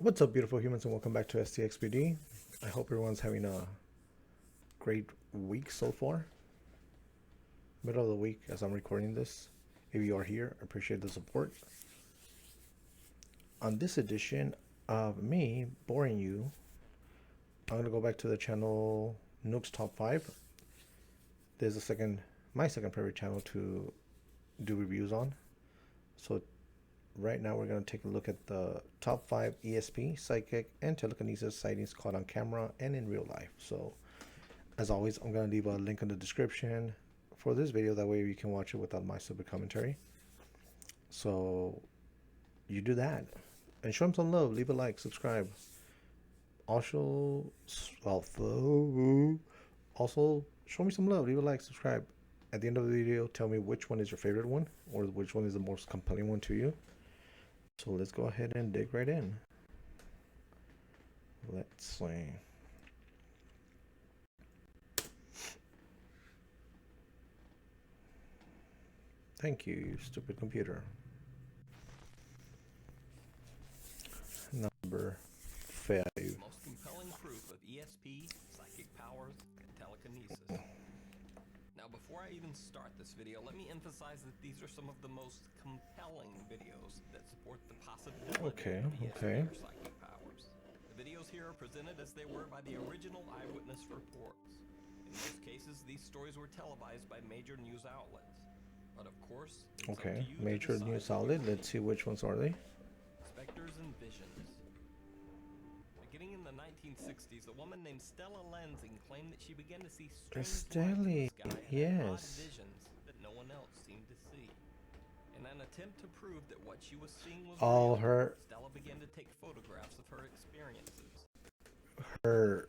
What's up, beautiful humans, and welcome back to STXPD. I hope everyone's having a great week so far. Middle of the week as I'm recording this. If you are here, I appreciate the support. On this edition of me boring you, I'm gonna go back to the channel NUKES Top 5. There's my second favorite channel to do reviews on. So right now we're going to take a look at the top 5 ESP, psychic, and telekinesis sightings caught on camera and in real life. So as always, I'm going to leave a link in the description for this video. That way you can watch it without my stupid commentary. So you do that. And show them some love. Leave a like, subscribe. Also, show me some love. Leave a like, subscribe. At the end of the video, tell me which one is your favorite one or which one is the most compelling one to you. So let's go ahead and dig right in. Let's see. Thank you, you stupid computer. Number 5. Most compelling proof of ESP, psychic powers, and telekinesis. Now, before I even start this video, let me emphasize that these are some of the most compelling videos that support the possibility of ESP or psychic powers. The videos here are presented as they were by the original eyewitness reports. In most cases, these stories were televised by major news outlets. But of course, Major news outlet. Let's see which ones are they. Specters and visions. Beginning in the 1960s, a woman named Stella Lansing claimed that she began to see strange lights in the sky and odd visions that no one else seemed to see. In an attempt to prove that what she was seeing was real, Stella began to take photographs of her experiences. Her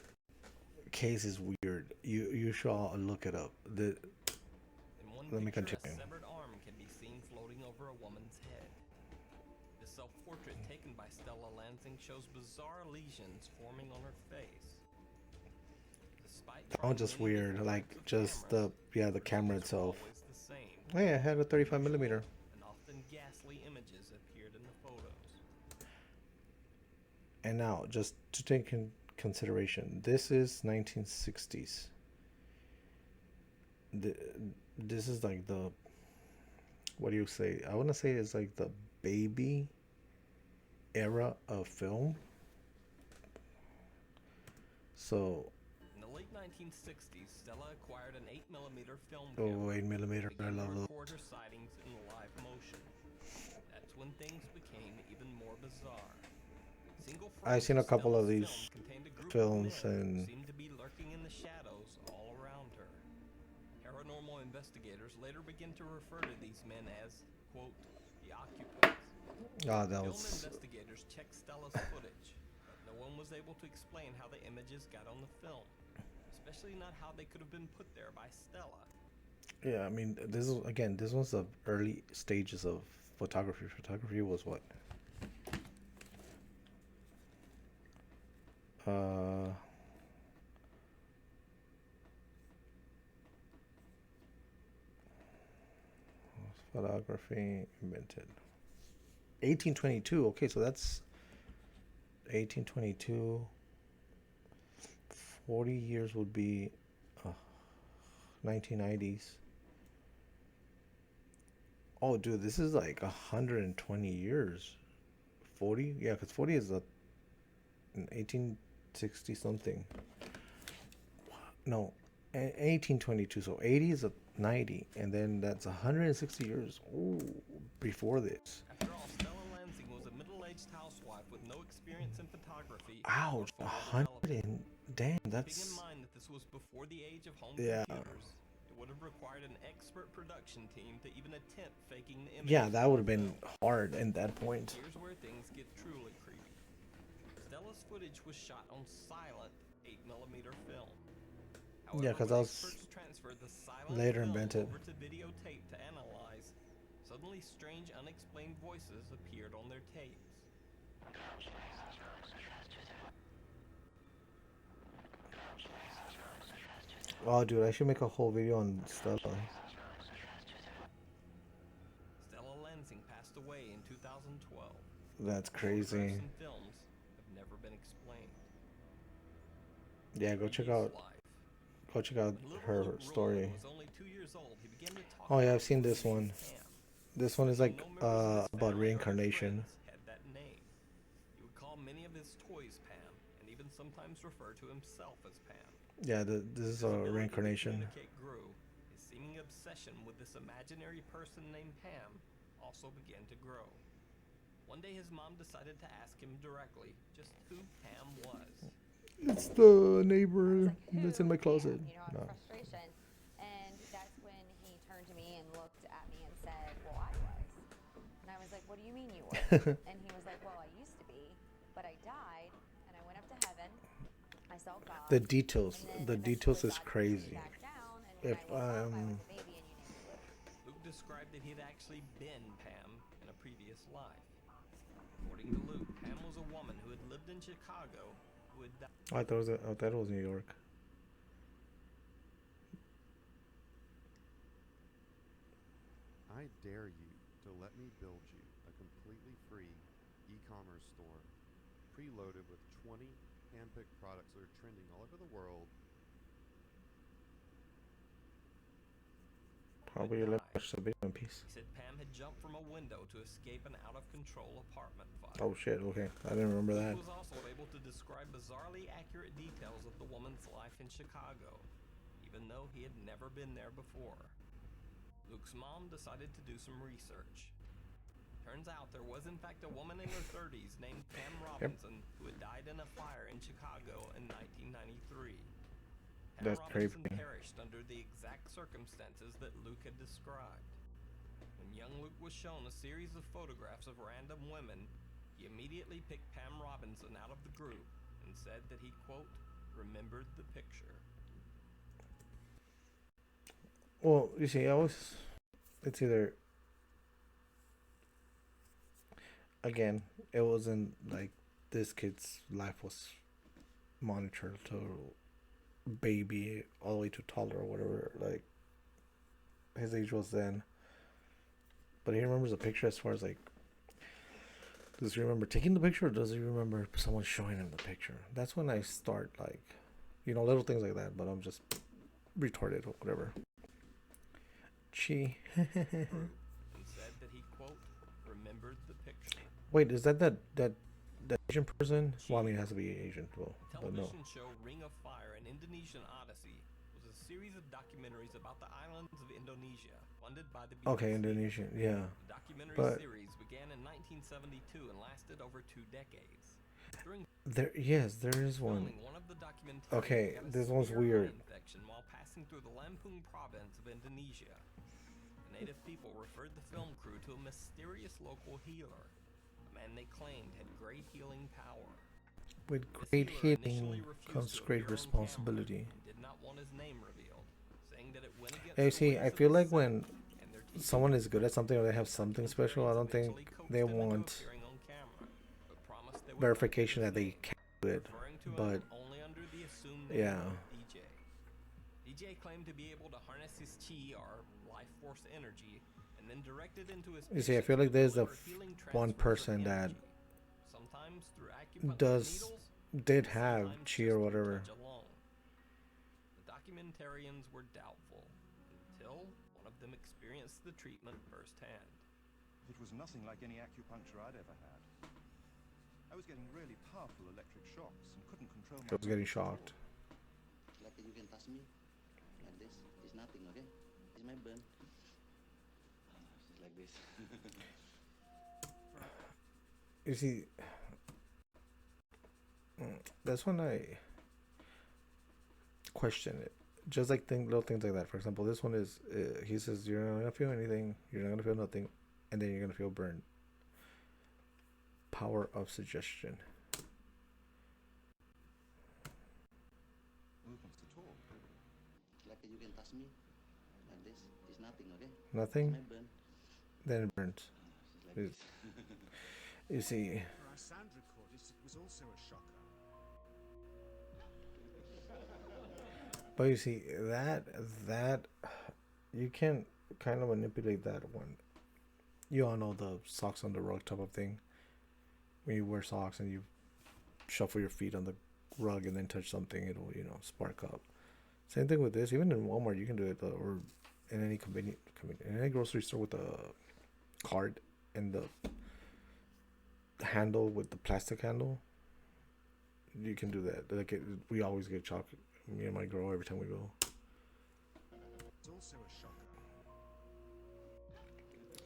case is weird. You should all look it up. Let me continue. A severed arm can be seen floating over a woman's head. The self-portrait taken by Stella Lansing shows bizarre lesions forming on her face. Oh, just weird. Like just the camera itself. Hey, I had a 35mm. And often ghastly images appeared in the photos. And now, just to take in consideration, this is 1960s. This is like the, what do you say? I want to say it's like the baby era of film. So in the late 1960s, Stella acquired an 8mm film camera. 8mm, I love it. Record her sightings in live motion. That's when things became even more bizarre. I've seen a couple of these films and seemed to be lurking in the shadows all around her. Paranormal investigators later began to refer to these men as, quote, the occupants. Investigators checked Stella's footage, but no one was able to explain how the images got on the film, especially not how they could have been put there by Stella. Yeah, I mean, this was the early stages of photography. Photography was what? Photography invented 1822. Okay, so that's 1822. 40 years would be 1990s. Oh, dude, this is like 120 years. 40? Yeah, because 40 is 1860 something. No, 1822. So 80 is a 90, and then that's 160 years before this. After all, Stella Lansing was a middle-aged housewife with no experience in photography. Ouch, 100 and damn, that's. Keeping in mind that this was before the age of home computers, it would have required an expert production team to even attempt faking the image. Yeah, that would have been hard at that point. Here's where things get truly creepy. Stella's footage was shot on silent 8mm film. However, yeah, because that was later invented. Over to videotape to analyze, suddenly strange, unexplained voices appeared on their tapes. Oh, dude, I should make a whole video on Stella. Stella Lansing passed away in 2012. That's crazy. Films have never been explained. Yeah, go check out When little her Luke story. Rowland was only 2 years old, he began to talk Oh yeah, about I've seen a woman this named one. Pam. This one is Though like no members of his about family or his reincarnation. friends had that name. He would call many of his toys Pam, and even sometimes refer to himself as Pam. Yeah, this is His a ability to reincarnation. communicate grew. His seeming obsession with this imaginary person named Pam also began to grow. One day his mom decided to ask him directly just who Pam was. It's the neighbor that's in my Pam, closet. you know, out No. of frustration. And that's when he turned to me and looked at me and said, well, I was. And I was like, what do you mean you were? And he was like, well, I used to be, but I died and I went up to heaven. I saw God. The details, and then the eventually details is God put me crazy. back down, and If when I woke up, I was a baby and you named me Luke. Luke described that he had actually been Pam in a previous life. According to Luke, Pam was a woman who had lived in Chicago who had died. I thought it was New York. I dare you to let me build you a completely free e-commerce store preloaded with 20 hand-picked products that are trending all over the world. Probably let me watch the video in peace. He said Pam had jumped from a window to escape an out-of-control apartment fire. Oh shit, okay. I didn't remember that. Luke was also able to describe bizarrely accurate details of the woman's life in Chicago, even though he had never been there before. Luke's mom decided to do some research. Turns out there was in fact a woman in her 30s named Pam Robinson who had died in a fire in Chicago in 1993. Pam That's Robinson creepy. perished under the exact circumstances that Luke had described. When young Luke was shown a series of photographs of random women, he immediately picked Pam Robinson out of the group and said that he, quote, remembered the picture. Well, you see, it's either, again, it wasn't like this kid's life was monitored to baby all the way to toddler or whatever, like his age was then. But he remembers the picture as far as like, does he remember taking the picture or does he remember someone showing him the picture? That's when I start like, little things like that, but I'm just retarded or whatever. And said that he, quote, remembered the picture. Wait, is that Asian person? Well, I mean, it has to be Asian, well, The but no. television show Ring of Fire, an Indonesian odyssey, was a series of documentaries about the islands of Indonesia, funded by the BBC. Okay, Indonesian, yeah. The documentary But series began in 1972 and lasted over 2 decades. During there is one. filming one of the documentaries, Okay, he got a this one's severe eye weird. infection while passing through the Lampung province of Indonesia. The native people referred the film crew to a mysterious local healer, a man they claimed had great healing power. With This great healer healing initially refused comes to great appear on responsibility. camera and did not want his name revealed, saying that it went against Hey, the see, ways I of feel the like sect when and their teachings. someone is good at something or they have something special, I don't think Eventually coaxed they them into want appearing on camera, but promised they would not verification that use they his can name, do it. referring to But him only under the assumed name yeah, of DJ. DJ claimed to be able to harness his chi or life force energy and then direct it into his you see, I patients feel like to there's deliver healing one transfers of person that energy, sometimes through acupuncture does needles, did and have sometimes chi just or through whatever. touch alone. The documentarians were doubtful until one of them experienced the treatment firsthand. It was nothing like any acupuncture I'd ever had. I was getting really powerful electric shocks and couldn't control my I was getting temperature at all. shocked. Like you can touch me like this. It's nothing, okay? It's my burn. It's like this. You see, that's when I question it. Just like little things like that. For example, this one is he says you're not gonna feel anything, you're not gonna feel nothing, and then you're gonna feel burned. Power of suggestion. Movements at all. Like you can touch me like this. It's nothing, okay? It's Nothing, my burn. then it burns. It's like It- this. You see, For our sound recordist, it was also a shocker. but you see that you can kind of manipulate that one. You all know the socks on the rug type of thing. When you wear socks and you shuffle your feet on the rug and then touch something, it'll, you know, spark up. Same thing with this. Even in Walmart, you can do it, or in any in any grocery store with a card and the handle with the plastic handle. You can do that. Like we always get chocolate. Me and my girl every time we go. It's also a shocker.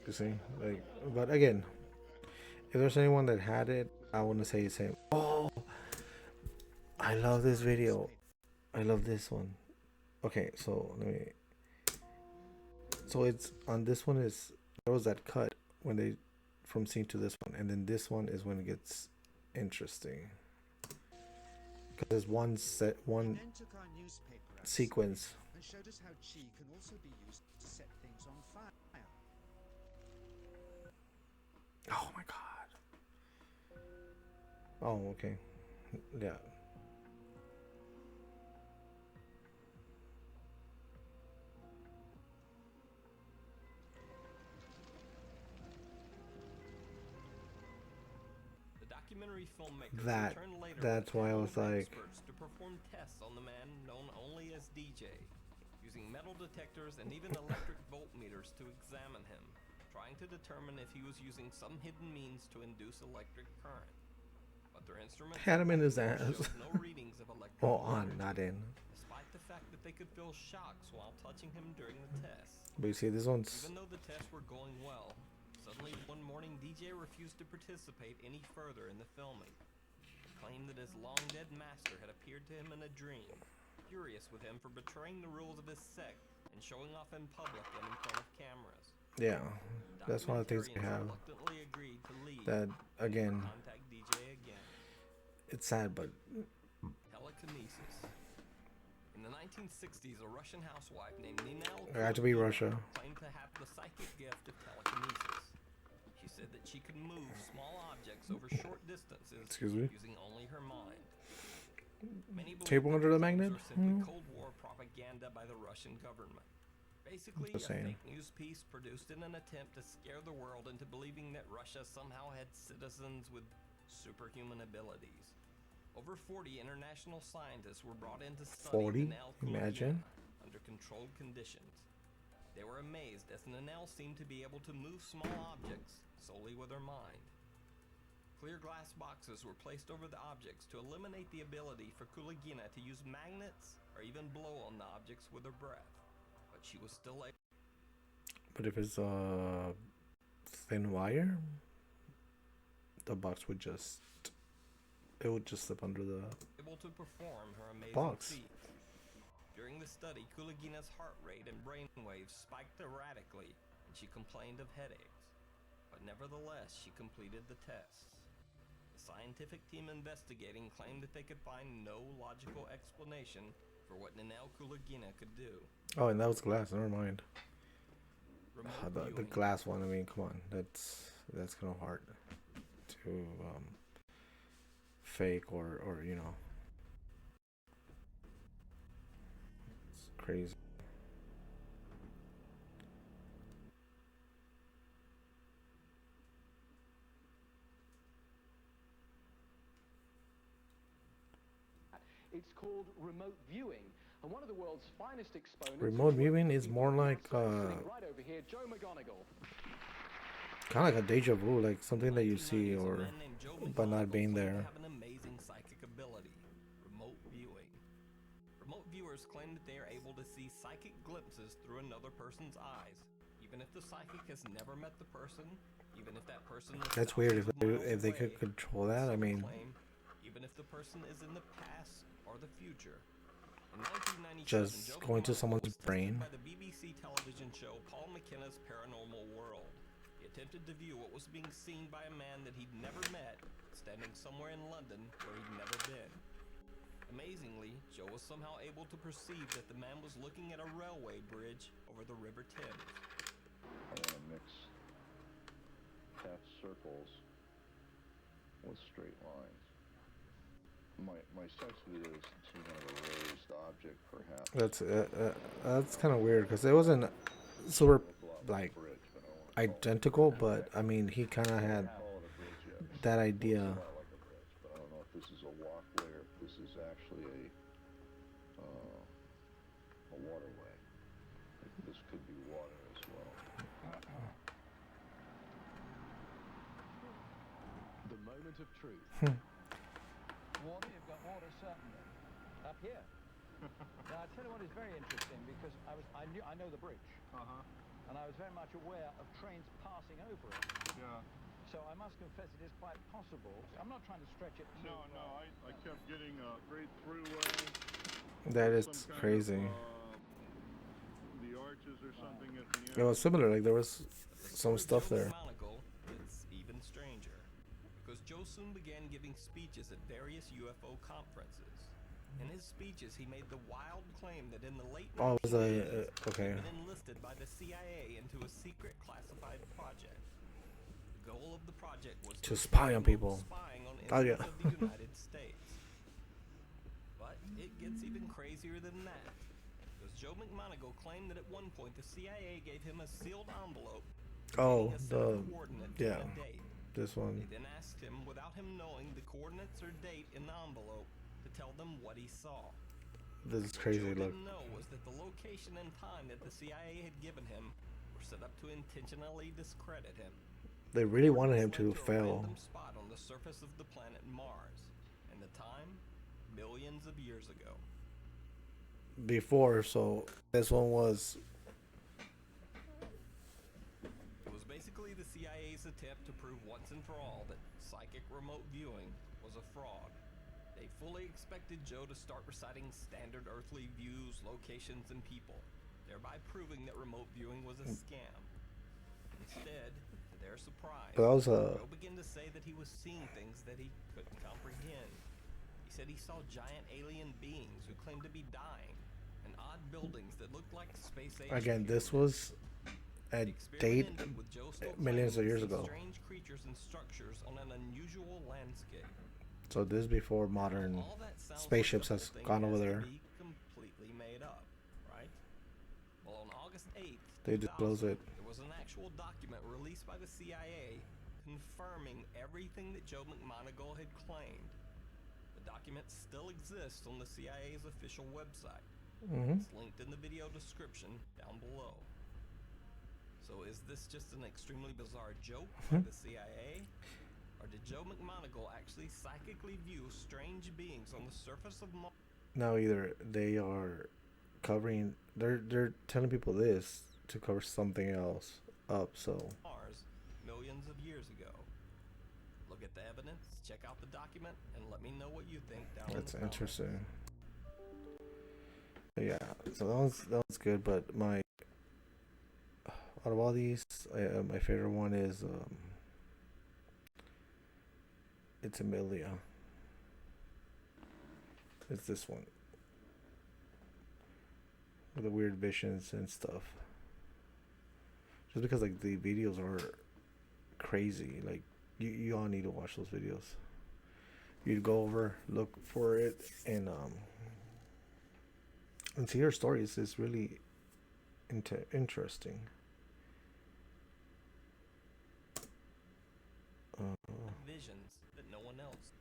You see, like, but again, if there's anyone that had it, I want to say the same. Oh, I love this video. I love this one. Okay, so let me. So it's on this one is there was that cut when they from scene to this one, and then this one is when it gets interesting because there's one Then took our newspaper outside sequence. and showed us how chi can also be used to set things on fire. Oh my god. Oh, okay. Yeah. The documentary filmmakers That- returned later that's with a why I panel was of like- experts to perform tests on the man known only as DJ, using metal detectors and even electric voltmeters to examine him, trying to determine if he was using some hidden means to induce electric current. But their instruments Had him in his showed ass. no readings of electric Oh, on, voltage, not in. despite the fact that they could feel shocks while touching him during the tests. But you see, this one's Even though the tests were going well, suddenly one morning DJ refused to participate any further in the filming. He claimed that his long-dead master had appeared to him in a dream, furious with him for betraying the rules of his sect and showing off in public and in front of cameras. yeah. That's one of the things they Documentarians have. reluctantly agreed to leave That and again, contact DJ again. it's sad, but Telekinesis. In the 1960s, a Russian housewife named Nina it had to be Russia. claimed to have the psychic gift of telekinesis. She said that she could move small objects over short distances Excuse me? using only her mind. Many believe Table that under the these claims magnet? were simply Hmm. Cold War propaganda by the Russian government. Basically, a Just saying. fake news piece produced in an attempt to scare the world into believing that Russia somehow had citizens with superhuman abilities. Over 40 international scientists were brought in to study 40? Nanel Imagine. under controlled conditions. They were amazed as Nanel seemed to be able to move small objects solely with her mind. Clear glass boxes were placed over the objects to eliminate the ability for Kulagina to use magnets or even blow on the objects with her breath. But she was still But if it's thin wire, the box would just slip under the able to perform her amazing box. feats. During the study, Kulagina's heart rate and brain waves spiked erratically, and she complained of headaches. But nevertheless, she completed the tests. The scientific team investigating claimed that they could find no logical explanation for what Nanel Kulagina could do. Oh, and that was glass. Never mind. Remote The viewing. glass one. I mean, come on. That's kind of hard to fake or you know. It's crazy. It's called remote viewing, and one of the world's finest exponents. Remote viewing is more like sitting right over here, Joe McGonigal. kind of like a deja vu, like something that you see 1990s, a or man named Joe but not McGonigal being claimed to there. have an amazing psychic ability, remote viewing. Remote viewers claim that they are able to see psychic glimpses through another person's eyes, even if the psychic has never met the person, even if that person is That's weird. If thousands of they, if they miles could away. control that, I Some mean, claim, even if the person is in the past or the future. In 1997, just Joe going to McGonigal someone's was tested brain. by the BBC television show Paul McKenna's Paranormal World. He attempted to view what was being seen by a man that he'd never met, standing somewhere in London where he'd never been. Amazingly, Joe was somehow able to perceive that the man was looking at a railway bridge over the River Thames. I want to mix half circles with straight lines. My sense of it is some kind of a raised object, perhaps. That's kind of weird because it wasn't super Look a lot like a bridge, but I don't wanna call it- identical, but I mean he kind of had call it a bridge yet. that idea. It's a lot like a bridge, but I don't know if this is a walkway or if this is actually a waterway. This could be water as well. The moment of truth. Water, you've got water, certainly. Up here. Now, I tell you what is very interesting, because I know the bridge. And I was very much aware of trains passing over it. Yeah. So I must confess it is quite possible. I'm not trying to stretch it too No, far. I kept getting a great throughway. That is some kind crazy. Of, the arches or something at the end. It was similar, like there was The some story stuff of Joe there. McMoneagle is even stranger, because Joe soon began giving speeches at various UFO conferences. In his speeches, he made the wild claim that in the late Oh, it was 1980s, okay. he'd been enlisted by the CIA into a secret classified project. The goal of the project was To spy on people. spying on Oh, enemies yeah. of the United States. But it gets even crazier than that, because Joe McMoneagle claimed that at one point the CIA gave him a sealed envelope Oh, containing a set of the coordinates yeah, and a date. this one. They then asked him, without him knowing the coordinates or date in the envelope, to tell them what he saw. This is What crazy. Joe Look, didn't know was that the location and time that the CIA had given him were set up to intentionally discredit him. they really wanted him Coordinates to led a fail random spot on the surface of the planet Mars, and the time, millions of years ago. before. So this one was It was basically the CIA's attempt to prove once and for all that psychic remote viewing was a fraud. They fully expected Joe to start reciting standard earthly views, locations, and people, thereby proving that remote viewing was a scam. Instead, to their surprise, But that was a- Joe began to say that he was seeing things that he couldn't comprehend. He said he saw giant alien beings who claimed to be dying, and odd buildings that looked like space-age again. This pyramids. was a The experiment date ended with Joe still millions of claiming to years see ago. Strange creatures and structures on an unusual landscape. So this is before modern All that sounds spaceships like the has whole thing gone over has to there. be completely made up, right? Well, on August 8th, They disclose 2000, it. there was an actual document released by the CIA confirming everything that Joe McMoneagle had claimed. The document still exists on the CIA's official website. It's linked in the video description down below. So is this just an extremely bizarre joke by the CIA? Or did Joe McMoneagle actually psychically view strange beings on the surface of Mars? Now either they are covering, they're telling people this to cover something else up. So Millions of years ago. Look at the evidence, check out the document, and let me know what you think down that's in the comments. interesting. Yeah, so that was good. But my out of all these, my favorite one is it's Amelia. It's this one with the weird visions and stuff. Just because like the videos are crazy, like you all need to watch those videos. You'd go over, look for it, and see her stories is really interesting. Visions that no one else.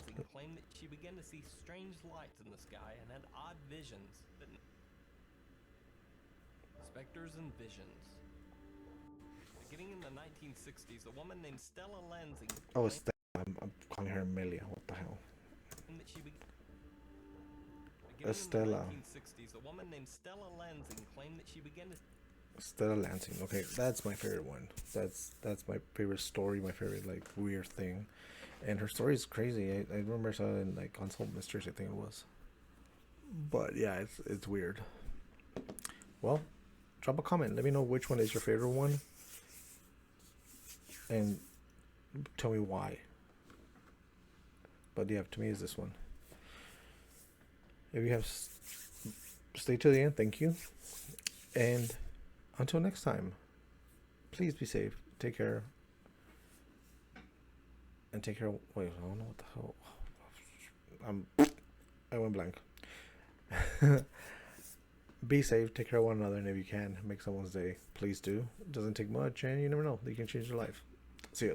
She claimed that she began to see strange lights in the sky and had odd visions that specters and visions. Beginning in the 1960s, a woman named Stella Lansing Oh, it's I'm calling her Amelia. What the hell? that she beginning Estella. in the 1960s, a woman named Stella Lansing claimed that she began to Stella Lansing. Okay, that's my favorite one. That's my favorite story. My favorite like weird thing, and her story is crazy. I remember I saw it in like Unsolved Mysteries. I think it was. But yeah, it's weird. Well, drop a comment. Let me know which one is your favorite one, and tell me why. But yeah, to me, is this one. If you have stayed to the end, thank you. And until next time, please be safe. Take care. And take care. Wait, I don't know what the hell. I went blank. Be safe. Take care of one another. And if you can, make someone's day, please do. It doesn't take much, and you never know. You can change your life. See ya.